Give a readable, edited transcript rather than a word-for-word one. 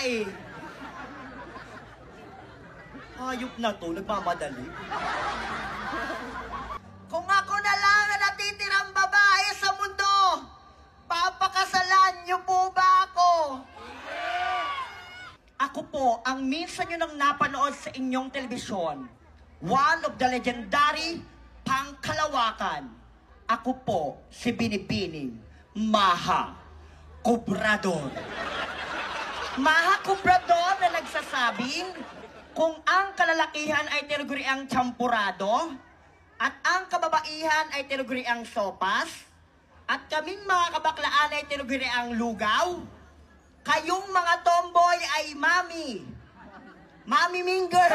eh. Hayop na to, nagmamadali. Kung ako na lang ang natitirang babae sa mundo, papakasalan niyo po ba ako? Ako po ang minsan nyo nang napanood sa inyong telebisyon. One of the legendary Pangkalawakan. Ako po si Binibining Maha Cobrador. Maha Cobrador na nagsasabing kung ang kalalakihan ay tinaguriang champurado at ang kababaihan ay tinaguriang sopas at kaming mga kabaklaan ay tinaguriang lugaw, kayong mga tomboy ay mami. Mami Minger.